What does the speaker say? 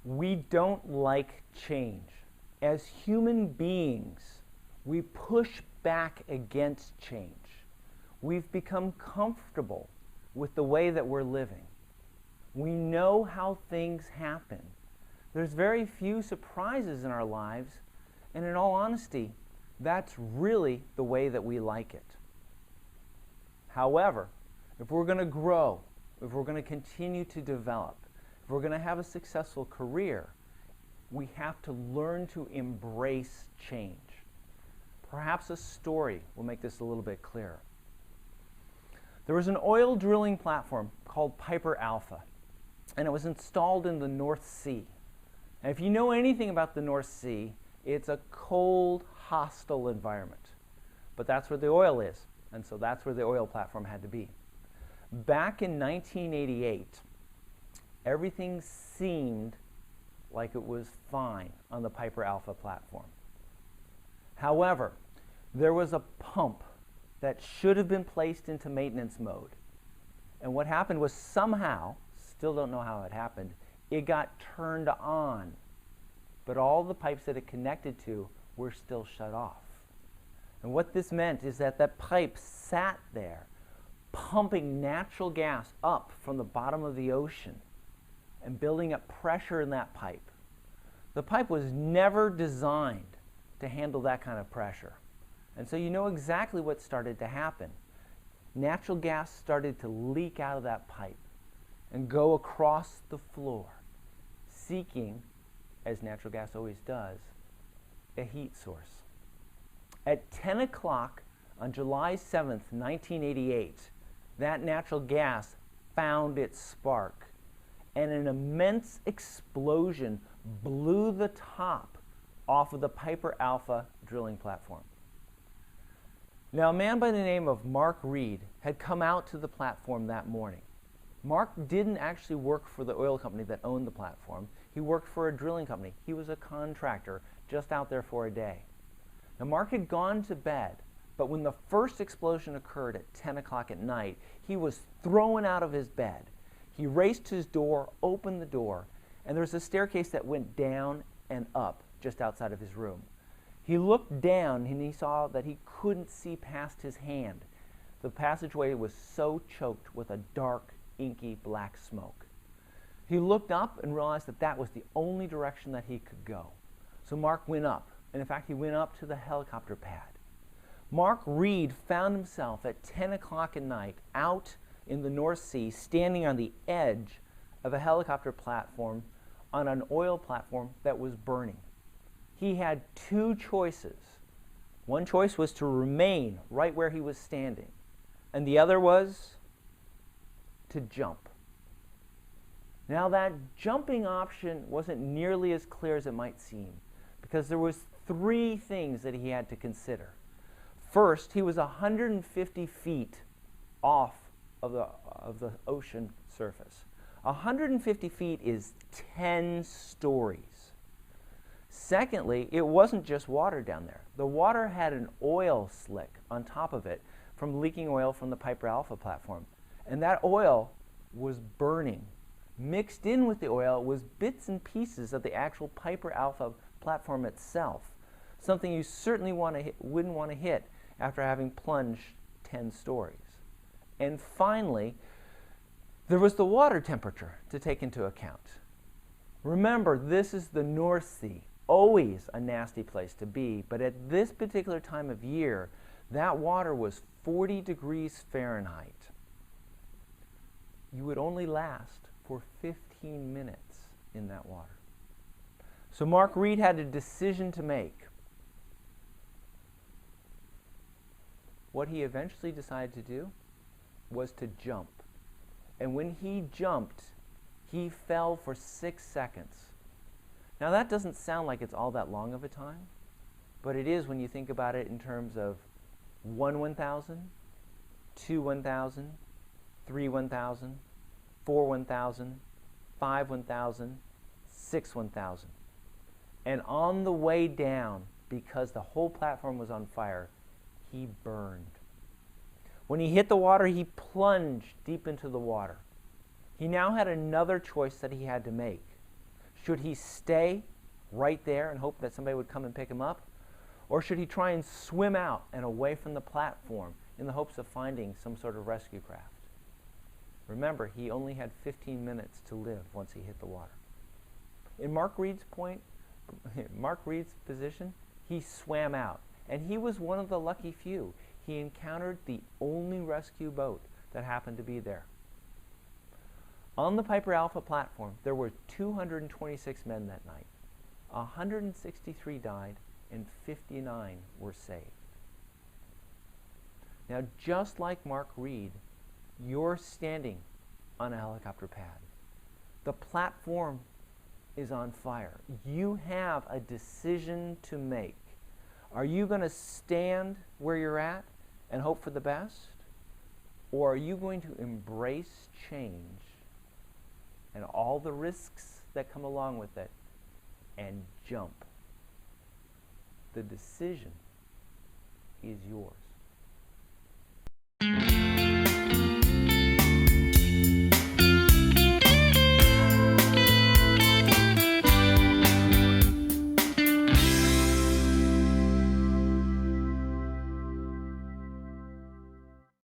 We don't like change. As human beings, we push back against change. We've become comfortable with the way that we're living. We know how things happen. There's very few surprises in our lives, and in all honesty, that's really the way that we like it. However, if we're going to grow, if we're going to continue to develop, if we're going to have a successful career, we have to learn to embrace change. Perhaps a story will make this a little bit clearer. There was an oil drilling platform called Piper Alpha, and it was installed in the North Sea. And if you know anything about the North Sea, it's a cold, hostile environment. But that's where the oil is, and so that's where the oil platform had to be. Back in 1988, everything seemed like it was fine on the Piper Alpha platform. However, there was a pump that should have been placed into maintenance mode. And what happened was somehow, still don't know how it happened, it got turned on. But all the pipes that it connected to were still shut off. And what this meant is that that pipe sat there, pumping natural gas up from the bottom of the ocean and building up pressure in that pipe. The pipe was never designed to handle that kind of pressure. And so you know exactly what started to happen. Natural gas started to leak out of that pipe and go across the floor, seeking, as natural gas always does, a heat source. At 10 o'clock on July 7th, 1988, that natural gas found its spark, and an immense explosion blew the top off of the Piper Alpha drilling platform. Now, a man by the name of Mark Reed had come out to the platform that morning. Mark didn't actually work for the oil company that owned the platform. He worked for a drilling company. He was a contractor just out there for a day. Now, Mark had gone to bed, but when the first explosion occurred at 10 o'clock at night, he was thrown out of his bed. He raced to his door, opened the door, and there was a staircase that went down and up just outside of his room. He looked down and he saw that he couldn't see past his hand. The passageway was so choked with a dark, inky black smoke. He looked up and realized that that was the only direction that he could go. So Mark went up, and in fact he went up to the helicopter pad. Mark Reed found himself at 10 o'clock at night out in the North Sea, standing on the edge of a helicopter platform on an oil platform that was burning. He had two choices. One choice was to remain right where he was standing, and the other was to jump. Now, that jumping option wasn't nearly as clear as it might seem, because there was three things that he had to consider. First, he was 150 feet off of the ocean surface. 150 feet is 10 stories. Secondly, it wasn't just water down there. The water had an oil slick on top of it from leaking oil from the Piper Alpha platform. And that oil was burning. Mixed in with the oil was bits and pieces of the actual Piper Alpha platform itself, something you certainly wouldn't want to hit after having plunged 10 stories. And finally, there was the water temperature to take into account. Remember, this is the North Sea, always a nasty place to be, but at this particular time of year, that water was 40 degrees Fahrenheit. You would only last for 15 minutes in that water. So Mark Reed had a decision to make. What he eventually decided to do was to jump. And when he jumped, he fell for 6 seconds. Now that doesn't sound like it's all that long of a time, but it is when you think about it in terms of 1 1,000, 2 1,000, 3 1,000, 4 1,000, 5 1,000, 6 1,000. And on the way down, because the whole platform was on fire, he burned. When he hit the water, he plunged deep into the water. He now had another choice that he had to make. Should he stay right there and hope that somebody would come and pick him up? Or should he try and swim out and away from the platform in the hopes of finding some sort of rescue craft? Remember, he only had 15 minutes to live once he hit the water. In Mark Reed's position, he swam out, and he was one of the lucky few. He encountered the only rescue boat that happened to be there. On the Piper Alpha platform, there were 226 men that night. 163 died, and 59 were saved. Now, just like Mark Reed, you're standing on a helicopter pad. The platform is on fire. You have a decision to make. Are you going to stand where you're at and hope for the best? Or are you going to embrace change and all the risks that come along with it and jump? The decision is yours.